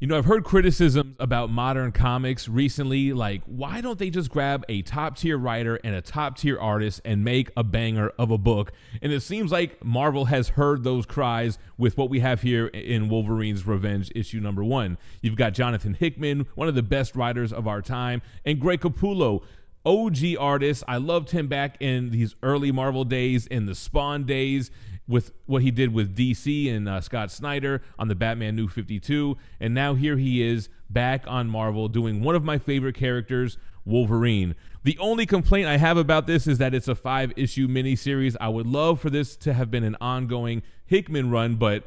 You know, I've heard criticisms about modern comics recently, like, why don't they just grab a top tier writer and a top tier artist and make a banger of a book? And it seems like Marvel has heard those cries with what we have here in Wolverine's Revenge issue #1. You've got Jonathan Hickman, one of the best writers of our time, and Greg Capullo, OG artist. I loved him back in these early Marvel days, in the Spawn days, with what he did with DC and Scott Snyder on the Batman New 52. And now here he is back on Marvel doing one of my favorite characters, Wolverine. The only complaint I have about this is that it's a 5-issue miniseries. I would love for this to have been an ongoing Hickman run, but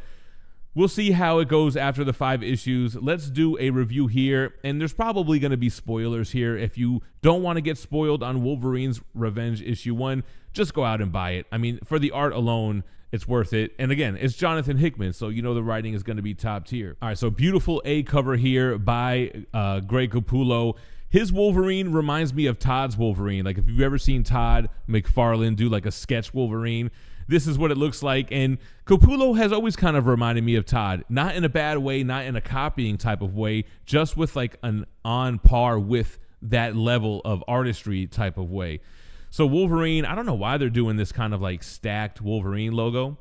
we'll see how it goes after the 5 issues. Let's do a review here, and there's probably going to be spoilers here. If you don't want to get spoiled on Wolverine's Revenge issue 1, just go out and buy it. I mean, for the art alone, it's worth it. And again, it's Jonathan Hickman, so you know the writing is going to be top tier. All right, so beautiful A cover here by Greg Capullo. His Wolverine reminds me of Todd's Wolverine. Like, if you've ever seen Todd McFarlane do like a sketch Wolverine, this is what it looks like. And Capullo has always kind of reminded me of Todd, not in a bad way, not in a copying type of way, just with like an on par with that level of artistry type of way. So Wolverine, I don't know why they're doing this kind of like stacked Wolverine logo.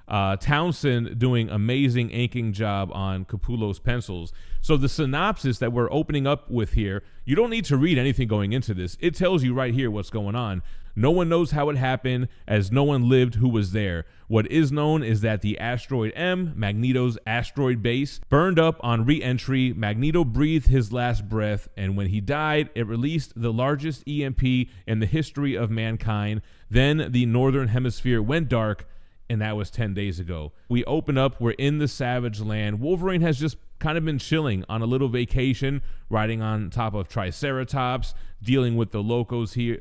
Townsend doing amazing inking job on Capullo's pencils. So the synopsis that we're opening up with here, you don't need to read anything going into this. It tells you right here what's going on. No one knows how it happened, as no one lived who was there. What is known is that the asteroid M, Magneto's asteroid base, burned up on re-entry. Magneto breathed his last breath, and when he died, it released the largest EMP in the history of mankind. Then the northern hemisphere went dark, and that was 10 days ago. We open up, we're in the Savage Land. Wolverine has just kind of been chilling on a little vacation, riding on top of Triceratops, dealing with the locals here,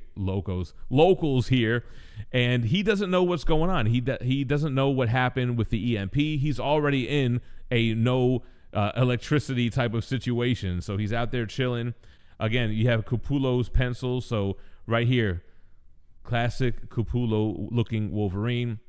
and he doesn't know what's going on. He doesn't know what happened with the EMP. He's already in a no electricity type of situation, so he's out there chilling. Again, you have Capullo's pencils, so right here, classic Capullo looking Wolverine.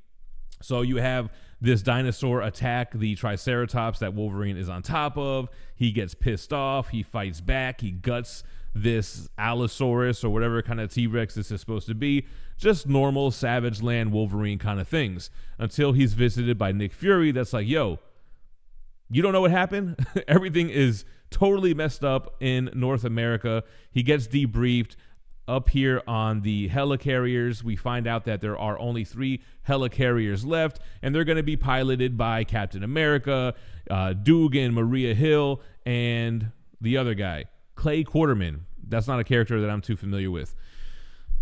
So you have this dinosaur attack the Triceratops that Wolverine is on top of. He gets pissed off. He fights back. He guts this Allosaurus or whatever kind of T-Rex this is supposed to be. Just normal Savage Land Wolverine kind of things, until he's visited by Nick Fury that's like, yo, you don't know what happened? Everything is totally messed up in North America. He gets debriefed. Up here on the helicarriers, we find out that there are only 3 helicarriers left, and they're going to be piloted by Captain America, Dugan, Maria Hill, and the other guy, Clay Quarterman. That's not a character that I'm too familiar with.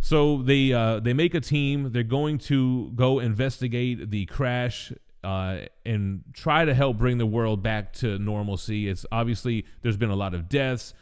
So they make a team. They're going to go investigate the crash and try to help bring the world back to normalcy. It's obviously there's been a lot of deaths,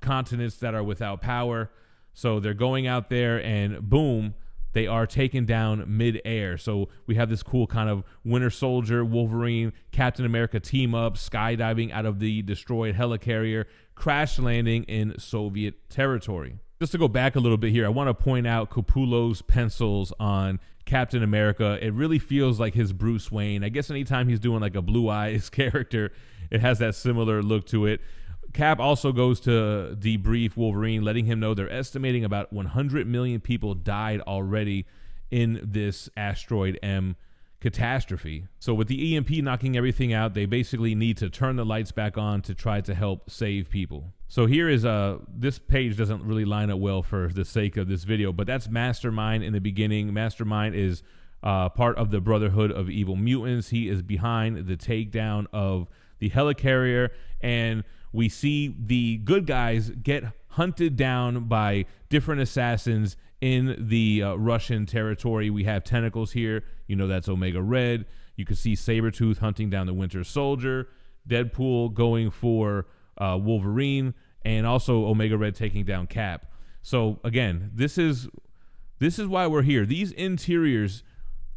continents that are without power. So they're going out there and boom, they are taken down mid-air. So we have this cool kind of Winter Soldier, Wolverine, Captain America team up, skydiving out of the destroyed helicarrier, crash landing in Soviet territory. Just to go back a little bit here, I want to point out Capullo's pencils on Captain America. It really feels like his Bruce Wayne. I guess anytime he's doing like a Blue Eyes character, it has that similar look to it. Cap also goes to debrief Wolverine, letting him know they're estimating about 100 million people died already in this asteroid M catastrophe. So with the EMP knocking everything out, they basically need to turn the lights back on to try to help save people. So here is this page doesn't really line up well for the sake of this video, but that's Mastermind in the beginning. Mastermind is part of the Brotherhood of Evil Mutants. He is behind the takedown of the helicarrier, and we see the good guys get hunted down by different assassins in the Russian territory. We have Tentacles here. You know that's Omega Red. You can see Sabretooth hunting down the Winter Soldier. Deadpool going for Wolverine. And also Omega Red taking down Cap. So again, this is why we're here. These interiors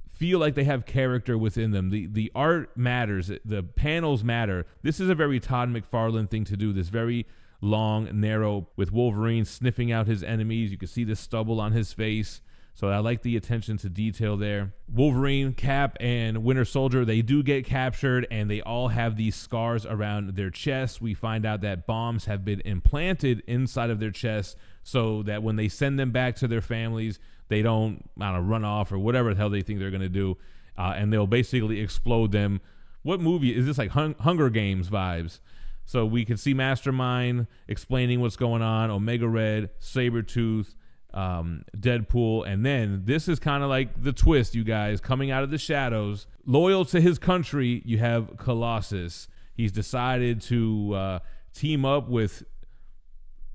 feel like they have character within them. The art matters. The panels matter. This is a very Todd McFarlane thing to do. This very long, narrow, with Wolverine sniffing out his enemies. You can see the stubble on his face. So I like the attention to detail there. Wolverine, Cap, and Winter Soldier, they do get captured, and they all have these scars around their chests. We find out that bombs have been implanted inside of their chests so that when they send them back to their families, they don't run off or whatever the hell they think they're going to do, and they'll basically explode them. What movie is this? Like Hunger Games vibes. So we can see Mastermind explaining what's going on, Omega Red, Sabretooth, Deadpool, and then this is kind of like the twist, you guys, coming out of the shadows. Loyal to his country, you have Colossus. He's decided to team up with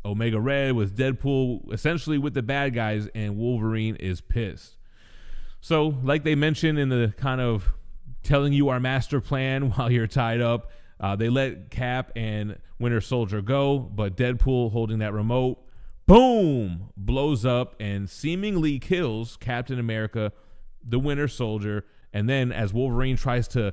Omega Red, with Deadpool, essentially with the bad guys, and Wolverine is pissed. So like they mentioned in the kind of telling you our master plan while you're tied up, they let Cap and Winter Soldier go, but Deadpool, holding that remote, boom, blows up and seemingly kills Captain America, the Winter Soldier. And then as Wolverine tries to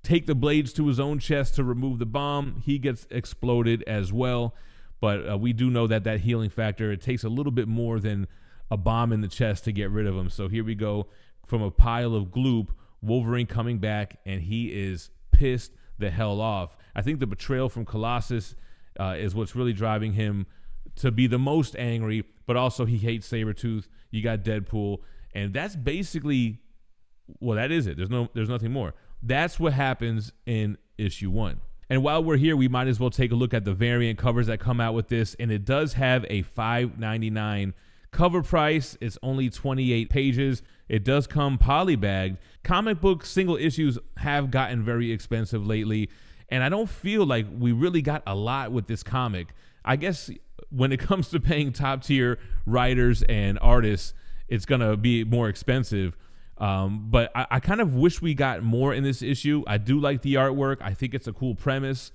take the blades to his own chest to remove the bomb, he gets exploded as well. But we do know that that healing factor, it takes a little bit more than a bomb in the chest to get rid of him. So here we go, from a pile of gloop, Wolverine coming back, and he is pissed the hell off. I think the betrayal from Colossus is what's really driving him to be the most angry, but also he hates Sabretooth. You got Deadpool, and that's basically, well, that is it. There's nothing more. That's what happens in issue 1. And while we're here, we might as well take a look at the variant covers that come out with this, and it does have a $5.99 cover price. It's only 28 pages. It does come polybagged. Comic book single issues have gotten very expensive lately, and I don't feel like we really got a lot with this comic. I guess when it comes to paying top tier writers and artists, it's gonna be more expensive. But I kind of wish we got more in this issue. I do like the artwork. I think it's a cool premise.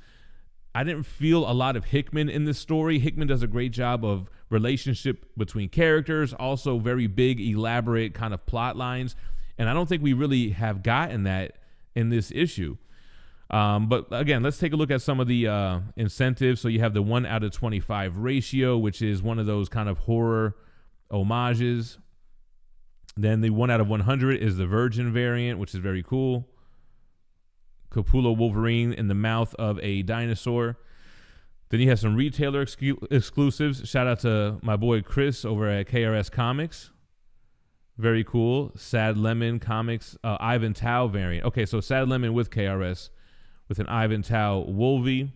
I didn't feel a lot of Hickman in this story. Hickman does a great job of relationship between characters, also very big, elaborate kind of plot lines. And I don't think we really have gotten that in this issue. But again, let's take a look at some of the incentives. So you have the 1/25 ratio, which is one of those kind of horror homages. Then the 1/100 is the Virgin variant, which is very cool. Capullo Wolverine in the mouth of a dinosaur. Then you have some retailer exclusives. Shout out to my boy Chris over at KRS Comics. Very cool. Sad Lemon Comics, Ivan Tao variant. Okay, so Sad Lemon with KRS with an Ivan Tao Wolvie.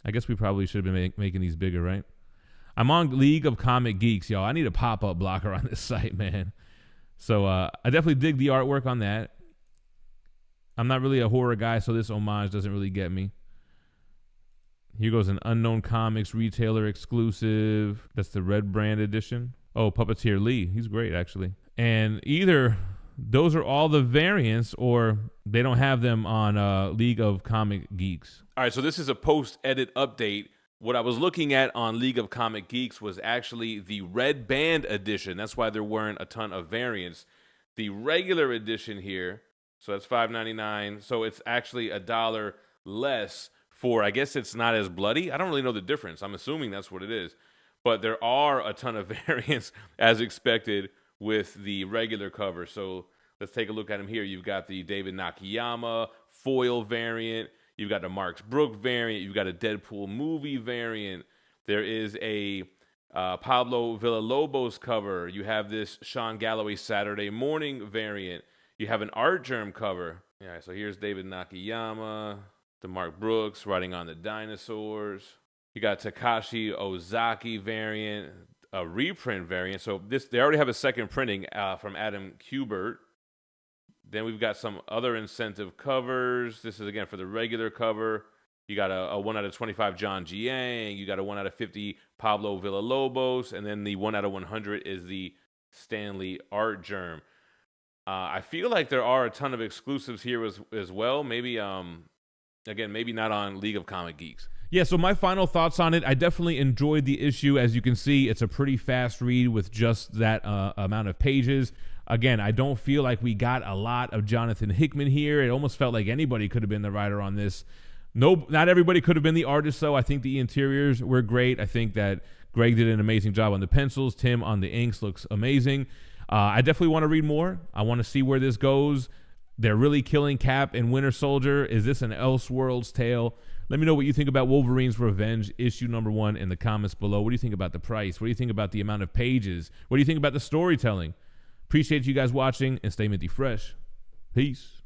I guess we probably should have been making these bigger, right? I'm on League of Comic Geeks, y'all. I need a pop-up blocker on this site, man. So I definitely dig the artwork on that. I'm not really a horror guy, so this homage doesn't really get me. Here goes an Unknown Comics retailer exclusive. That's the Red Brand edition. Oh, Puppeteer Lee. He's great, actually. And either those are all the variants, or they don't have them on League of Comic Geeks. All right, so this is a post-edit update. What I was looking at on League of Comic Geeks was actually the Red Band edition. That's why there weren't a ton of variants. The regular edition here, so that's $5.99. So it's actually $1 less for, I guess it's not as bloody. I don't really know the difference. I'm assuming that's what it is. But there are a ton of variants as expected with the regular cover. So let's take a look at them here. You've got the David Nakayama foil variant. You've got the Marks Brook variant. You've got a Deadpool movie variant. There is a Pablo Villalobos cover. You have this Sean Galloway Saturday Morning variant. You have an Art Germ cover. Yeah, so here's David Nakayama, the Mark Brooks writing on the dinosaurs. You got Takashi Ozaki variant, a reprint variant. So they already have a second printing from Adam Kubert. Then we've got some other incentive covers. This is, again, for the regular cover. You got a 1/25 John Jiang. You got a 1/50 Pablo Villalobos. And then the 1/100 is the Stanley Art Germ. I feel like there are a ton of exclusives here as well. Maybe, again, maybe not on League of Comic Geeks. Yeah, so my final thoughts on it, I definitely enjoyed the issue. As you can see, it's a pretty fast read with just that amount of pages. Again, I don't feel like we got a lot of Jonathan Hickman here. It almost felt like anybody could have been the writer on this. No, not everybody could have been the artist, though. I think the interiors were great. I think that Greg did an amazing job on the pencils. Tim on the inks looks amazing. I definitely want to read more. I want to see where this goes. They're really killing Cap and Winter Soldier. Is this an Elseworlds tale? Let me know what you think about Wolverine's Revenge, issue number 1, in the comments below. What do you think about the price? What do you think about the amount of pages? What do you think about the storytelling? Appreciate you guys watching, and stay minty fresh. Peace.